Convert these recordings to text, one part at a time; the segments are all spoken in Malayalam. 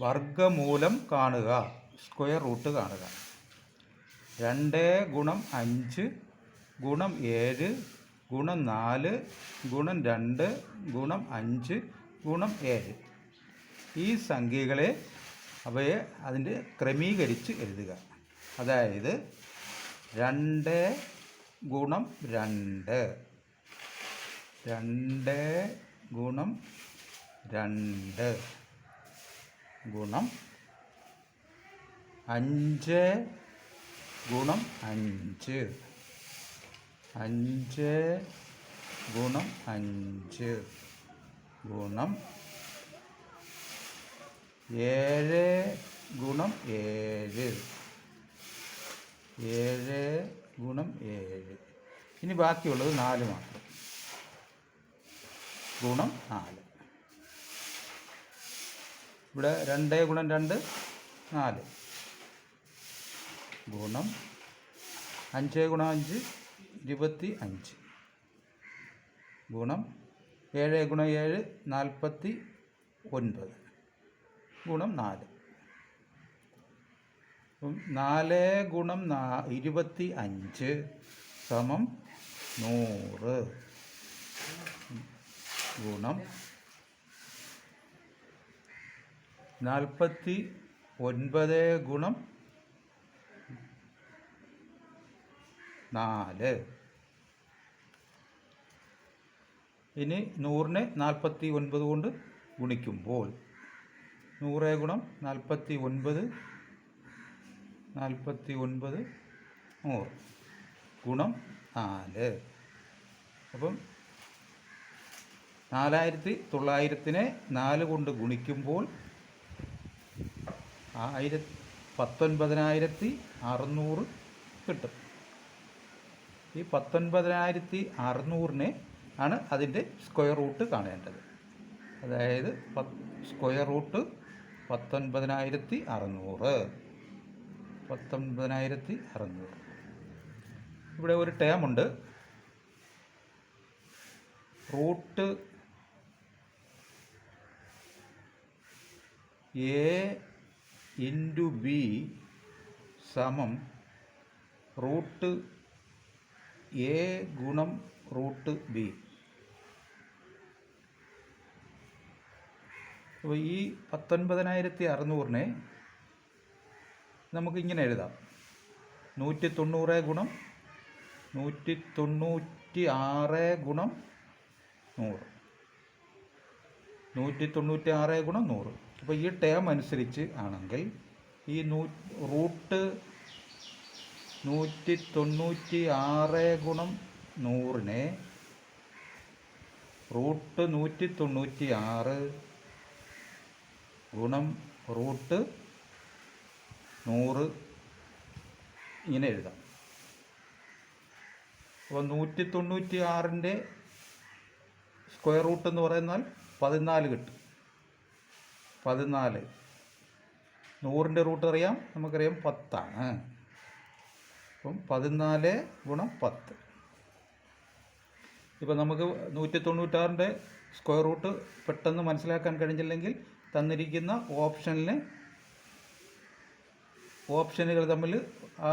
വർഗമൂലം കാണുക, സ്ക്വയർ റൂട്ട് കാണുക. 2 ഗുണം 5 ഗുണം 7 ഗുണം 4 ഗുണം 2 ഗുണം 5 ഗുണം 7. ഈ സംഖ്യകളെ അവയെ അതിൻ്റെ ക്രമീകരിച്ച് എഴുതുക. അതായത് 2 ഗുണം 2, 2 ഗുണം 2 ഗുണം 5 ഗുണം 5, 5 ഗുണം 5 ഗുണം 7 ഗുണം 7, 7 ഗുണം 7. ഇനി ബാക്കിയുള്ളത് 4 മാത്രം. ഗുണം 4. ഇവിടെ 2 ഗുണം 2 4 ഗുണം 5 ഗുണം 5 25 ഗുണം 7 ഗുണം 7 49 ഗുണം 4. 4 ഗുണം 25 സമം 100 ഗുണം 49 ഗുണം 4. ഇനി 100നെ 49 കൊണ്ട് ഗുണിക്കുമ്പോൾ 100 ഗുണം 49 100 ഗുണം 4. അപ്പം 4900നെ 4 കൊണ്ട് ഗുണിക്കുമ്പോൾ 19,600 കിട്ടും. ഈ 19,600നെ ആണ് അതിൻ്റെ സ്ക്വയർ റൂട്ട് കാണേണ്ടത്. അതായത് സ്ക്വയർ റൂട്ട് 19,600. ഇവിടെ ഒരു ടേം ഉണ്ട്, റൂട്ട് എ ഇൻറ്റു ബി സമം റൂട്ട് എ ഗുണം റൂട്ട് ബി. അപ്പോൾ ഈ 19,600നെ നമുക്കിങ്ങനെ എഴുതാം. 190 ഗുണം 196 ഗുണം 100, 196 ഗുണം 100. അപ്പോൾ ഈ ടേം അനുസരിച്ച് ആണെങ്കിൽ ഈ റൂട്ട് 196 ഗുണം 100നെ റൂട്ട് 196 ഗുണം റൂട്ട് 100 ഇങ്ങനെ എഴുതാം. അപ്പോൾ 196ൻ്റെ സ്ക്വയർ റൂട്ട് എന്ന് പറയുന്നാൽ 14 കിട്ടും. 14. 100ൻ്റെ റൂട്ട് അറിയാം, നമുക്കറിയാം 10 ആണ്. അപ്പം 14 ഗുണം 10. ഇപ്പം നമുക്ക് 196ൻ്റെ സ്ക്വയർ റൂട്ട് പെട്ടെന്ന് മനസ്സിലാക്കാൻ കഴിഞ്ഞില്ലെങ്കിൽ തന്നിരിക്കുന്ന ഓപ്ഷനുകൾ തമ്മിൽ ആ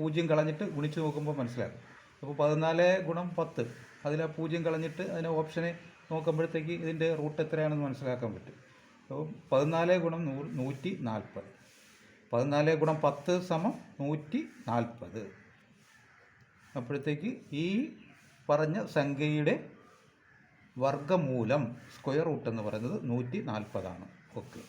0 കളഞ്ഞിട്ട് ഗുണിച്ച് നോക്കുമ്പോൾ മനസ്സിലാക്കും. അപ്പോൾ 14 ഗുണം 10 അതിൽ ആ 0 കളഞ്ഞിട്ട് അതിനെ ഓപ്ഷനെ നോക്കുമ്പോഴത്തേക്ക് ഇതിൻ്റെ റൂട്ട് എത്രയാണെന്ന് മനസ്സിലാക്കാൻ പറ്റും. അപ്പോൾ 14 ഗുണം 140, 14 ഗുണം 10 സമം 140. അപ്പോഴത്തേക്ക് ഈ പറഞ്ഞ സംഖ്യയുടെ വർഗമൂലം സ്ക്വയർ റൂട്ട് എന്ന് പറയുന്നത് 140 ആണ്. ഓക്കെ.